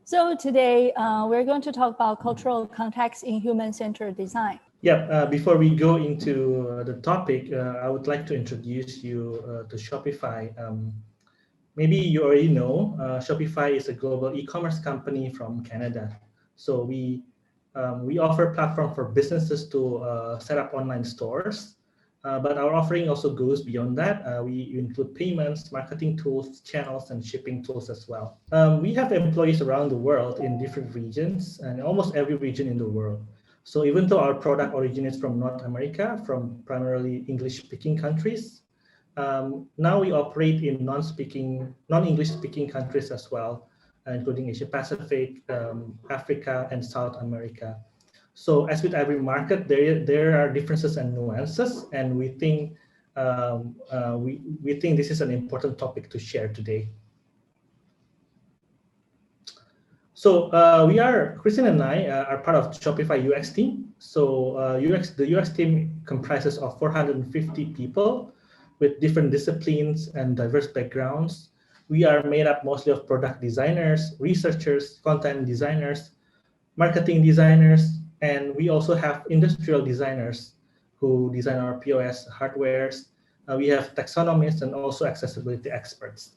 So today we're going to talk about cultural context in human-centered design. Yeah, before we go into the topic, I would like to introduce you to Shopify. Maybe you already know Shopify is a global e-commerce company from Canada. So we offer platform for businesses to set up online stores, but our offering also goes beyond that. We include payments, marketing tools, channels, and shipping tools as well. We have employees around the world in different regions and almost every region in the world. So even though our product originates from North America, from primarily English-speaking countries, now we operate in non-English speaking countries as well, including Asia Pacific, Africa, and South America. So as with every market, there are differences and nuances, and we think this is an important topic to share today. So Christine and I are part of Shopify UX team. So the UX team comprises of 450 people with different disciplines and diverse backgrounds. We are made up mostly of product designers, researchers, content designers, marketing designers, and we also have industrial designers who design our POS hardwares. We have taxonomists and also accessibility experts.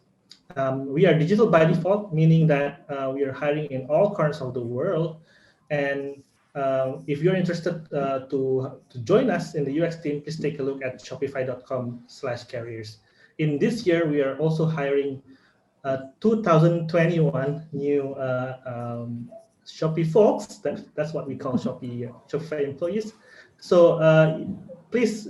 We are digital by default, meaning that we are hiring in all corners of the world. And if you're interested to join us in the UX team, please take a look at shopify.com/careers. In this year, we are also hiring 2021 new Shopee folks. That's what we call Shopify employees. So please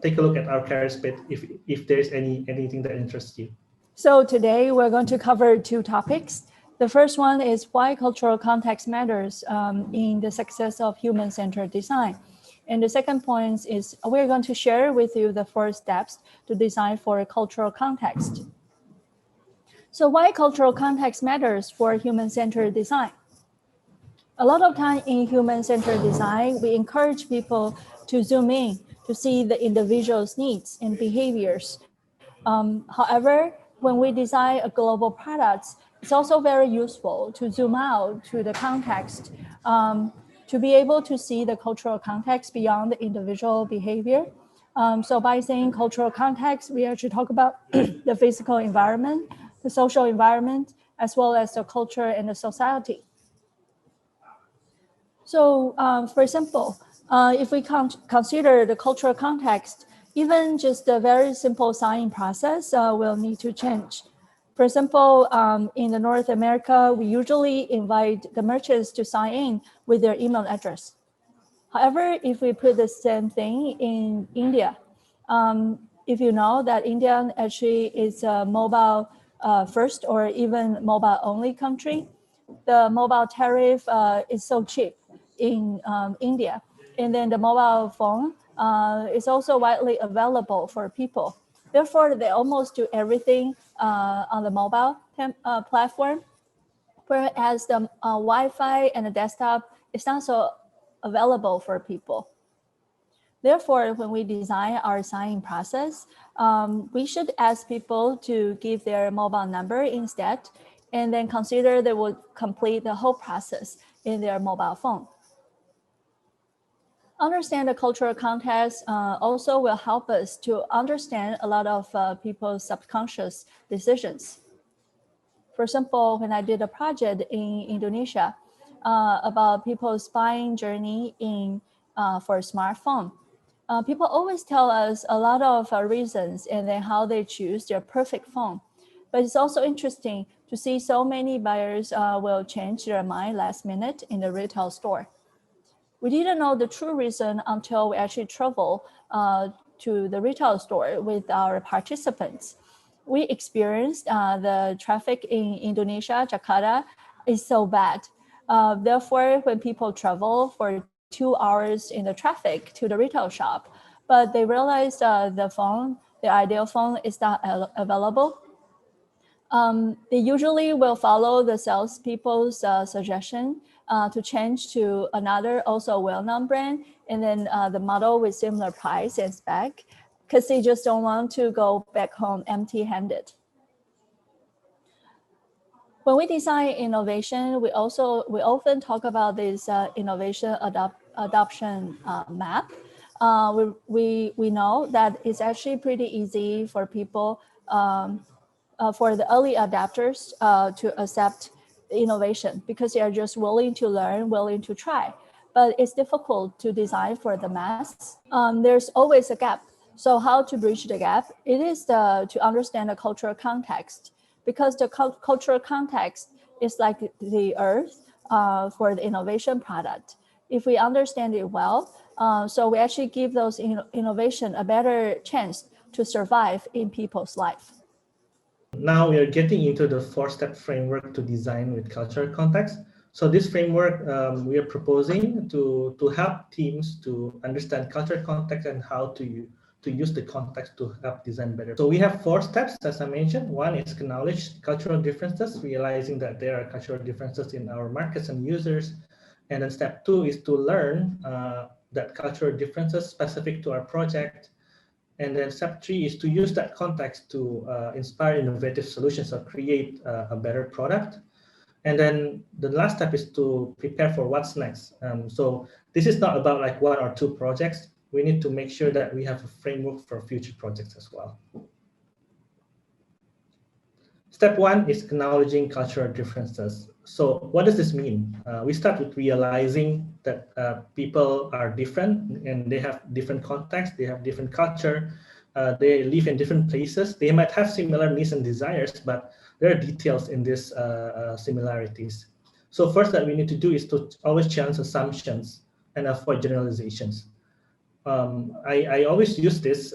take a look at our careers page if there's anything that interests you. So today we're going to cover two topics. The first one is why cultural context matters in the success of human-centered design. And the second point is we're going to share with you the 4 steps to design for a cultural context. So why cultural context matters for human-centered design? A lot of time in human-centered design, we encourage people to zoom in to see the individual's needs and behaviors. However, when we design a global product, it's also very useful to zoom out to the context to be able to see the cultural context beyond the individual behavior. So by saying cultural context, we actually talk about the physical environment, the social environment, as well as the culture and the society. So for example, if we consider the cultural context, even just a very simple sign-in process will need to change. For example, in the North America, we usually invite the merchants to sign in with their email address. However, if we put the same thing in India, if you know that India actually is a mobile first or even mobile only country, the mobile tariff is so cheap in India. And then the mobile phone is also widely available for people. Therefore, they almost do everything on the mobile platform, whereas the Wi-Fi and the desktop is not so available for people. Therefore, when we design our sign-in process, we should ask people to give their mobile number instead, and then consider they would complete the whole process in their mobile phone. Understand the cultural context also will help us to understand a lot of people's subconscious decisions. For example, when I did a project in Indonesia about people's buying journey for a smartphone, people always tell us a lot of reasons and then how they choose their perfect phone. But it's also interesting to see so many buyers will change their mind last minute in the retail store. We didn't know the true reason until we actually travel to the retail store with our participants. We experienced the traffic in Indonesia, Jakarta, is so bad. Therefore, when people travel for 2 hours in the traffic to the retail shop, but they realize the ideal phone is not available, they usually will follow the salespeople's suggestion to change to another also well-known brand, and then the model with similar price and spec, because they just don't want to go back home empty-handed. When we design innovation, we often talk about this innovation adoption map. We know that it's actually pretty easy for people, for the early adapters to accept innovation because they are just willing to learn, willing to try. But it's difficult to design for the mass. There's always a gap. So how to bridge the gap? It is to understand the cultural context, because the cultural context is like the earth for the innovation product. If we understand it well, so we actually give those innovation a better chance to survive in people's life. Now we are getting into the 4-step framework to design with cultural context. So this framework we are proposing to help teams to understand cultural context and how to use the context to help design better. So we have 4 steps, as I mentioned. One is acknowledge cultural differences, realizing that there are cultural differences in our markets and users. And then step 2 is to learn that cultural differences specific to our project. And then step 3 is to use that context to inspire innovative solutions or create a better product. And then the last step is to prepare for what's next. So this is not about like 1 or 2 projects. We need to make sure that we have a framework for future projects as well. Step 1 is acknowledging cultural differences. So what does this mean? We start with realizing that people are different and they have different contexts, they have different culture, they live in different places. They might have similar needs and desires, but there are details in these similarities. So first that we need to do is to always challenge assumptions and avoid generalizations. I always use this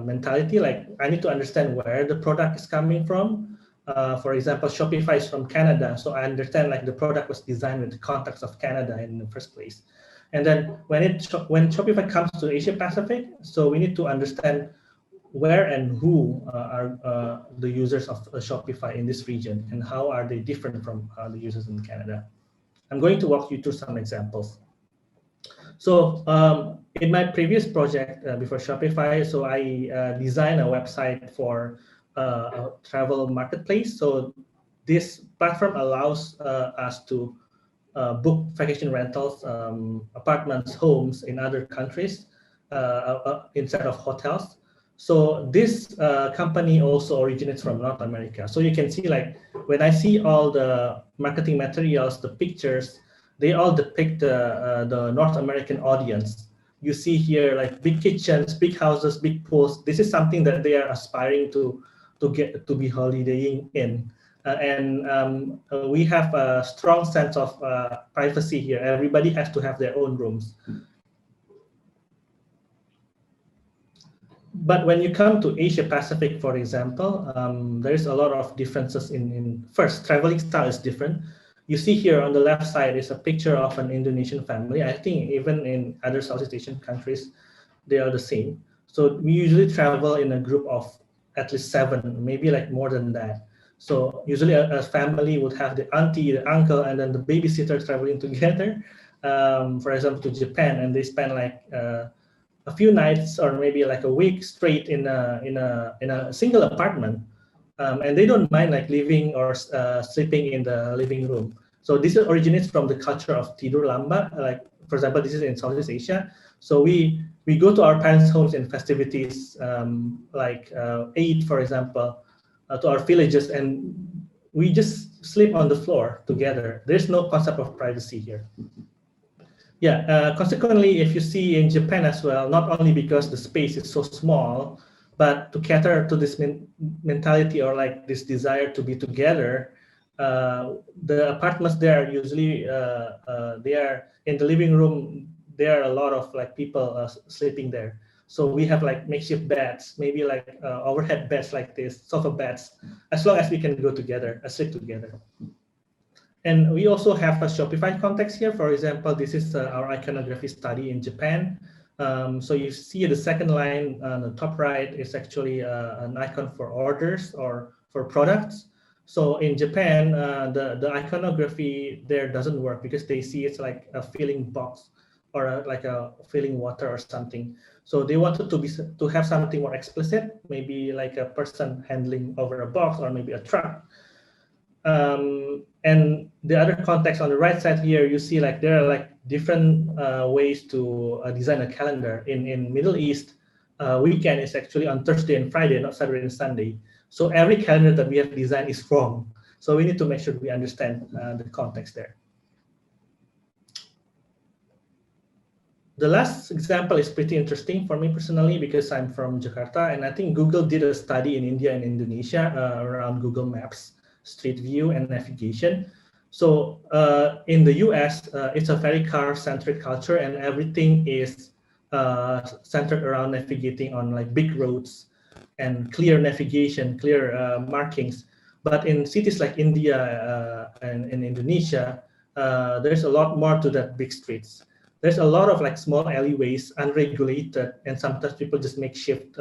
mentality, like I need to understand where the product is coming from. For example, Shopify is from Canada, so I understand like the product was designed with the context of Canada in the first place. And then when Shopify comes to Asia Pacific, so we need to understand where and who are the users of Shopify in this region and how are they different from the users in Canada. I'm going to walk you through some examples. So in my previous project before Shopify, so I designed a website for a travel marketplace. So this platform allows us to book vacation rentals, apartments, homes in other countries instead of hotels. So this company also originates from North America. So you can see like when I see all the marketing materials, the pictures, they all depict the North American audience. You see here like big kitchens, big houses, big pools. This is something that they are aspiring to get to be holidaying in. We have a strong sense of privacy here. Everybody has to have their own rooms. But when you come to Asia Pacific, for example, there is a lot of differences in first, traveling style is different. You see here on the left side is a picture of an Indonesian family. I think even in other Southeast Asian countries, they are the same. So we usually travel in a group of at least 7, maybe like more than that. So usually a family would have the auntie, the uncle, and then the babysitter traveling together. For example, to Japan, and they spend like a few nights or maybe like a week straight in a single apartment, and they don't mind like living or sleeping in the living room. So this originates from the culture of tidur lambat. Like for example, this is in Southeast Asia. So we go to our parents' homes in festivities, like Eid, for example, to our villages, and we just sleep on the floor together. There's no concept of privacy here. Yeah, consequently, if you see in Japan as well, not only because the space is so small, but to cater to this mentality or like this desire to be together, the apartments there are usually, they are in the living room, there are a lot of like people sleeping there. So we have like makeshift beds, maybe like overhead beds like this, sofa beds, as long as we can go together, sleep together. And we also have a Shopify context here. For example, this is our iconography study in Japan. So you see the second line on the top right is actually an icon for orders or for products. So in Japan, the iconography there doesn't work because they see it's like a filling box or like a filling water or something. So they wanted to have something more explicit, maybe like a person handling over a box or maybe a truck. And the other context on the right side here, you see like there are like different ways to design a calendar. In Middle East, weekend is actually on Thursday and Friday, not Saturday and Sunday. So every calendar that we have designed is wrong. So we need to make sure we understand the context there. The last example is pretty interesting for me personally because I'm from Jakarta, and I think Google did a study in India and Indonesia around Google Maps, Street View, and navigation. So in the US, it's a very car-centric culture, and everything is centered around navigating on like big roads and clear navigation, clear markings. But in cities like India and in Indonesia, there's a lot more to that big streets. There's a lot of like small alleyways, unregulated, and sometimes people just make shift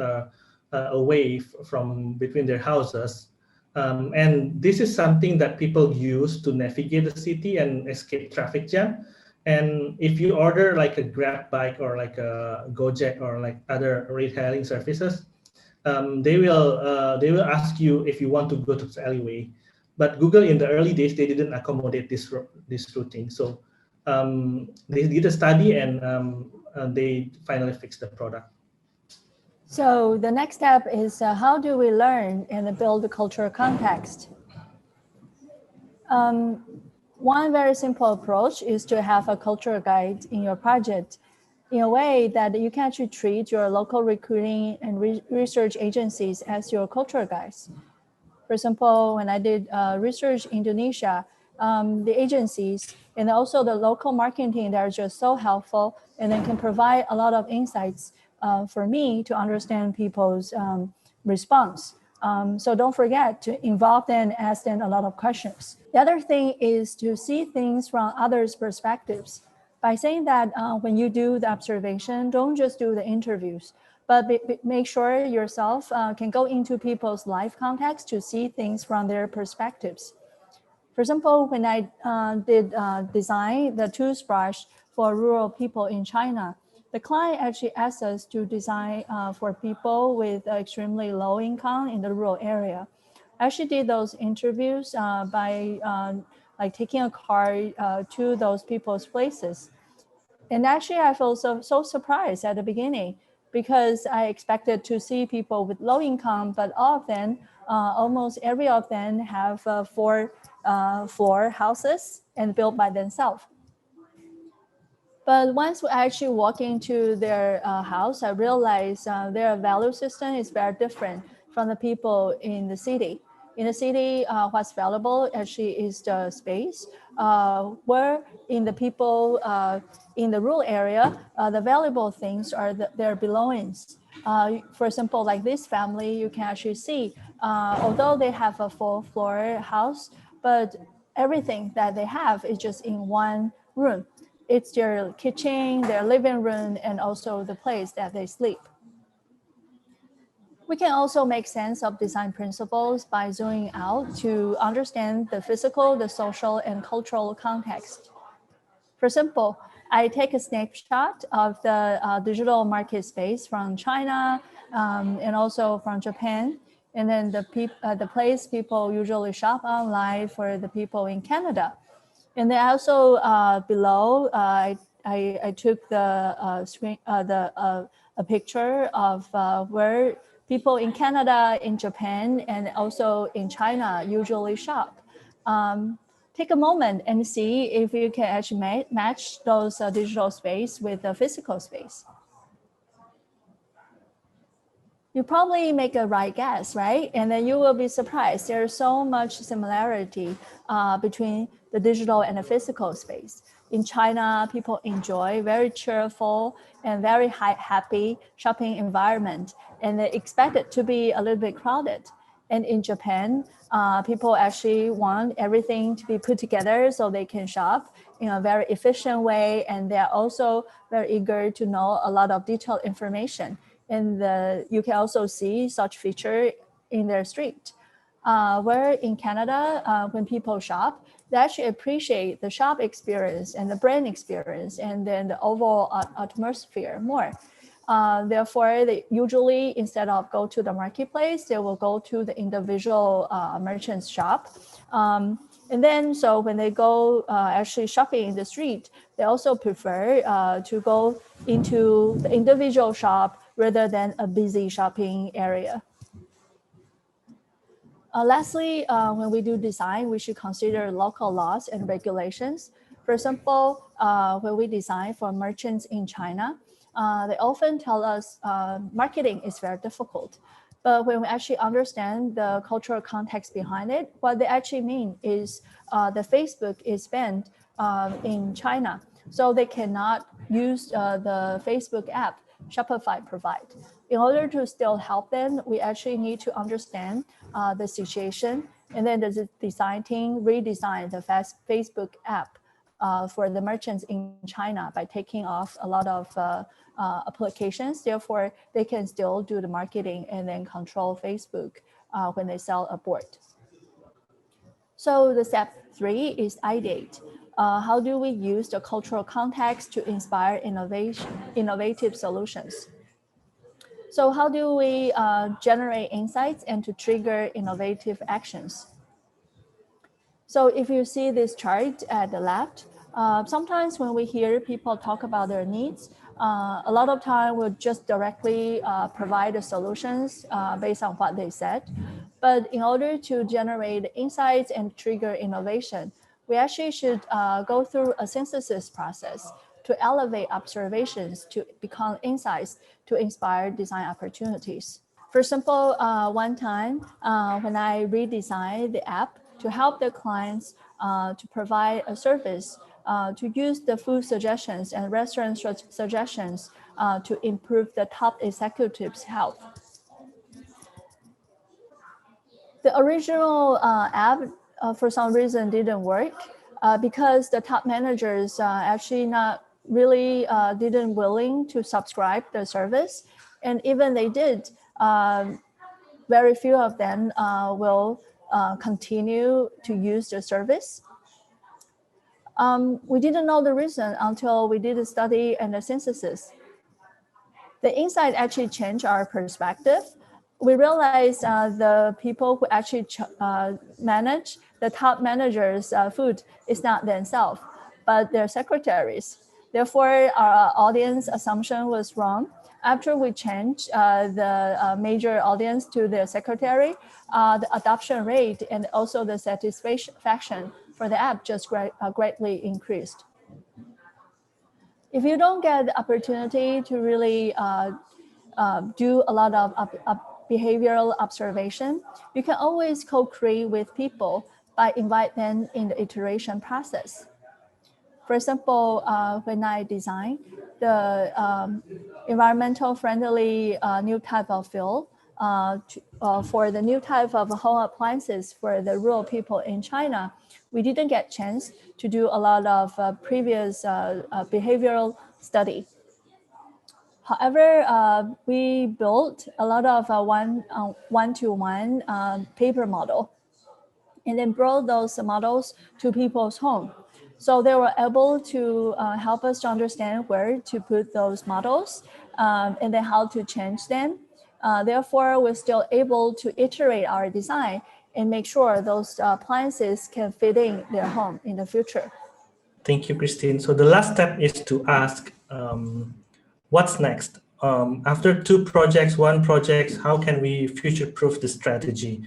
away from between their houses. And this is something that people use to navigate the city and escape traffic jam. And if you order like a Grab bike or like a Gojek or like other ride-hailing services, they will ask you if you want to go to the alleyway. But Google in the early days, they didn't accommodate this routing. So they did a study and they finally fixed the product. So the next step is how do we learn and build the cultural context? One very simple approach is to have a cultural guide in your project in a way that you can actually treat your local recruiting and research agencies as your cultural guides. For example, when I did research in Indonesia, the agencies and also the local marketing, they're just so helpful and then can provide a lot of insights for me to understand people's response. So don't forget to involve them and ask them a lot of questions. The other thing is to see things from others' perspectives. By saying that when you do the observation, don't just do the interviews, but make sure yourself can go into people's life context to see things from their perspectives. For example, when I did design the toothbrush for rural people in China, the client actually asked us to design for people with extremely low income in the rural area. I actually did those interviews by like taking a car to those people's places. And actually, I felt so surprised at the beginning because I expected to see people with low income, but all of them, almost every of them have four floor houses and built by themselves. But once we actually walk into their house, I realized their value system is very different from the people in the city. In the city, what's valuable actually is the space, where in the people in the rural area, the valuable things are their belongings. For example, like this family, you can actually see, although they have a full floor house, but everything that they have is just in one room. It's their kitchen, their living room, and also the place that they sleep. We can also make sense of design principles by zooming out to understand the physical, the social, and cultural context. For example, I take a snapshot of the digital market space from China and also from Japan, and then the place people usually shop online for the people in Canada. And then also below, I took the screen, a picture of where people in Canada, in Japan, and also in China usually shop. Take a moment and see if you can actually match those digital space with the physical space. You probably make a right guess, right? And then you will be surprised. There's so much similarity between the digital and the physical space. In China, people enjoy very cheerful and very happy shopping environment, and they expect it to be a little bit crowded. And in Japan, people actually want everything to be put together so they can shop in a very efficient way, and they're also very eager to know a lot of detailed information. And you can also see such feature in their street. Where in Canada, when people shop, they actually appreciate the shop experience and the brand experience and then the overall atmosphere more. Therefore, they usually, instead of go to the marketplace, they will go to the individual merchant's shop. And then, so when they go actually shopping in the street, they also prefer to go into the individual shop rather than a busy shopping area. Lastly, when we do design, we should consider local laws and regulations. For example, when we design for merchants in China, they often tell us marketing is very difficult. But when we actually understand the cultural context behind it, what they actually mean is the Facebook is banned in China. So they cannot use the Facebook app Shopify provide. In order to still help them, we actually need to understand the situation, and then the design team redesign the Facebook app for the merchants in China by taking off a lot of applications. Therefore, they can still do the marketing and then control Facebook when they sell a board. So the step 3 is ideate. How do we use the cultural context to inspire innovative solutions? So how do we generate insights and to trigger innovative actions? So if you see this chart at the left, sometimes when we hear people talk about their needs, a lot of time we'll just directly provide the solutions based on what they said. But in order to generate insights and trigger innovation, we actually should go through a synthesis process to elevate observations to become insights to inspire design opportunities. For example, one time when I redesigned the app to help the clients to provide a service to use the food suggestions and restaurant suggestions to improve the top executives' health. The original app, for some reason, didn't work because the top managers actually not really didn't willing to subscribe the service, and even they did, very few of them will continue to use the service. We didn't know the reason until we did a study and a synthesis. The insight actually changed our perspective. We realized the people who actually manage the top managers' food is not themselves, but their secretaries. Therefore, our audience assumption was wrong. After we changed the major audience to their secretary, the adoption rate and also the satisfaction for the app just greatly increased. If you don't get the opportunity to really do a lot of behavioral observation, you can always co-create with people by inviting them in the iteration process. For example, when I design the environmental friendly new type of fuel for the new type of home appliances for the rural people in China, we didn't get chance to do a lot of previous behavioral study. However, we built a lot of one-to-one paper model and then brought those models to people's home. So they were able to help us to understand where to put those models and then how to change them. Therefore, we're still able to iterate our design and make sure those appliances can fit in their home in the future. Thank you, Christine. So the last step is to ask, what's next? After one project, how can we future-proof the strategy?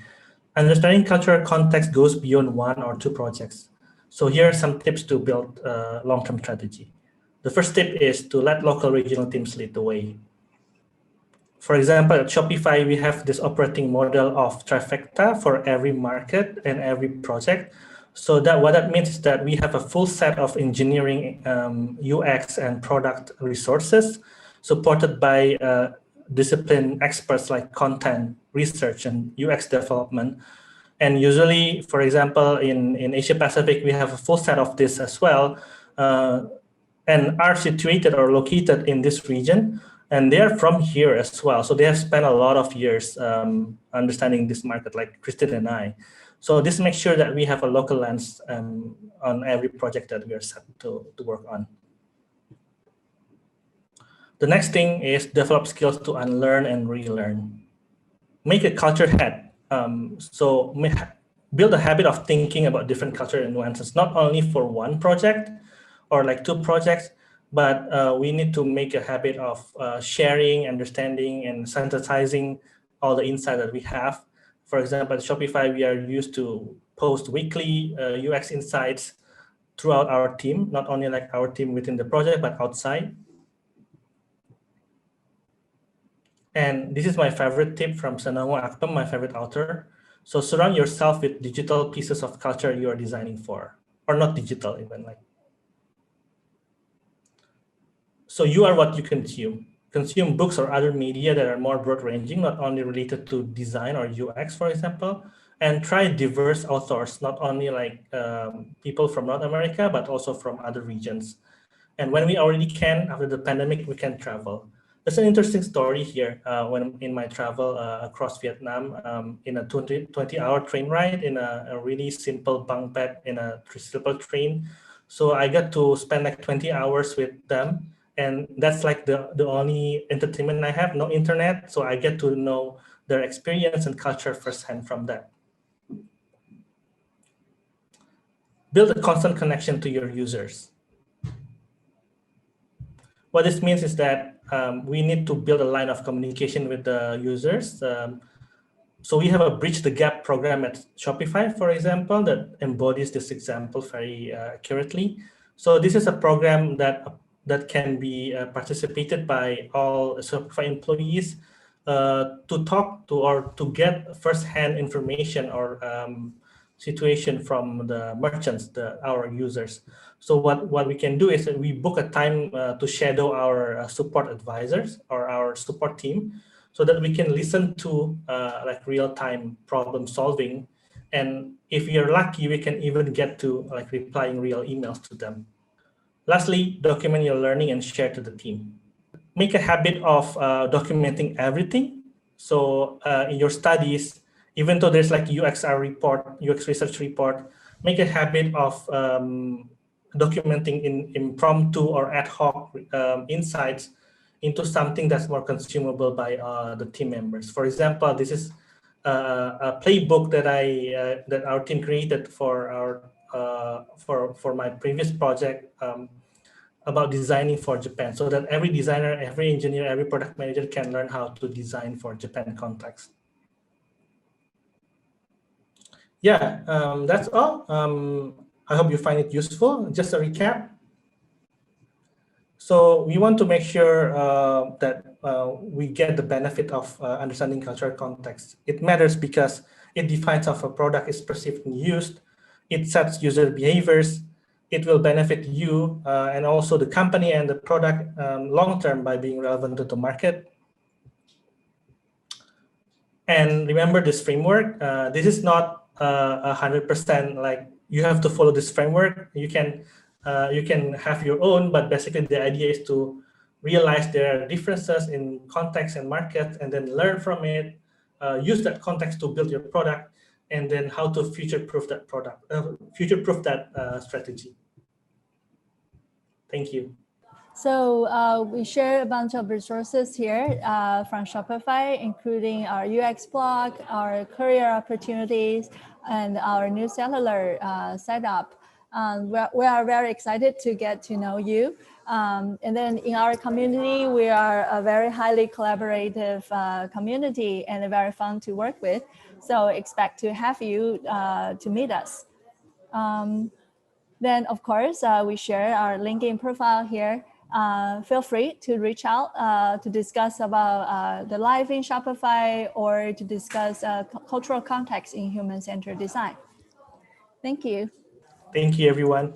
Understanding cultural context goes beyond one or two projects. So here are some tips to build a long-term strategy. The first tip is to let local regional teams lead the way. For example, at Shopify, we have this operating model of trifecta for every market and every project. So that what that means is that we have a full set of engineering, UX, and product resources supported by discipline experts like content, research, and UX development. And usually, for example, in Asia Pacific, we have a full set of this as well, and are situated or located in this region. And they are from here as well. So they have spent a lot of years understanding this market, like Christine and I. So this makes sure that we have a local lens on every project that we are set to work on. The next thing is develop skills to unlearn and relearn. Make a culture head. Build a habit of thinking about different culture and nuances, not only for one project or like two projects, but we need to make a habit of sharing, understanding, and synthesizing all the insight that we have. For example, at Shopify, we are used to post weekly UX insights throughout our team, not only like our team within the project, but outside. And this is my favorite tip from Sanango Akpam, my favorite author. So surround yourself with digital pieces of culture you are designing for, or not digital even like. So you are what you consume. Consume books or other media that are more broad-ranging, not only related to design or UX, for example, and try diverse authors, not only like people from North America, but also from other regions. And when we already can, after the pandemic, we can travel. There's an interesting story here when in my travel across Vietnam in a 20-hour train ride in a really simple bunk bed in a simple train. So I got to spend like 20 hours with them. And that's like the only entertainment I have, no internet. So I get to know their experience and culture firsthand from that. Build a constant connection to your users. What this means is that we need to build a line of communication with the users. So we have a Bridge the Gap program at Shopify, for example, that embodies this example very accurately. So this is a program that can be participated by all Shopify employees to talk to or to get firsthand information or situation from the merchants, our users. So what we can do is that we book a time to shadow our support advisors or our support team, so that we can listen to like real-time problem solving. And if you're lucky, we can even get to like replying real emails to them. Lastly, document your learning and share to the team. Make a habit of documenting everything. So in your studies, even though there's like UX research report, make a habit of documenting in impromptu or ad hoc insights into something that's more consumable by the team members. For example, this is a playbook that our team created for for my previous project about designing for Japan, so that every designer, every engineer, every product manager can learn how to design for Japan context. Yeah, that's all. I hope you find it useful. Just a recap. So we want to make sure that we get the benefit of understanding cultural context. It matters because it defines how a product is perceived and used. It sets user behaviors. It will benefit you and also the company and the product long-term by being relevant to the market. And remember this framework. This is not 100% like you have to follow this framework. You can have your own, but basically the idea is to realize there are differences in context and market, and then learn from it, use that context to build your product, and then how to future-proof that product, future-proof that strategy. Thank you. So we share a bunch of resources here from Shopify, including our UX blog, our career opportunities, and our new cellular setup. We are very excited to get to know you. And then in our community, we are a very highly collaborative community and very fun to work with. So expect to have you to meet us. Then, of course, we share our LinkedIn profile here. Feel free to reach out to discuss about the life in Shopify or to discuss cultural context in human-centered design. Thank you. Thank you, everyone.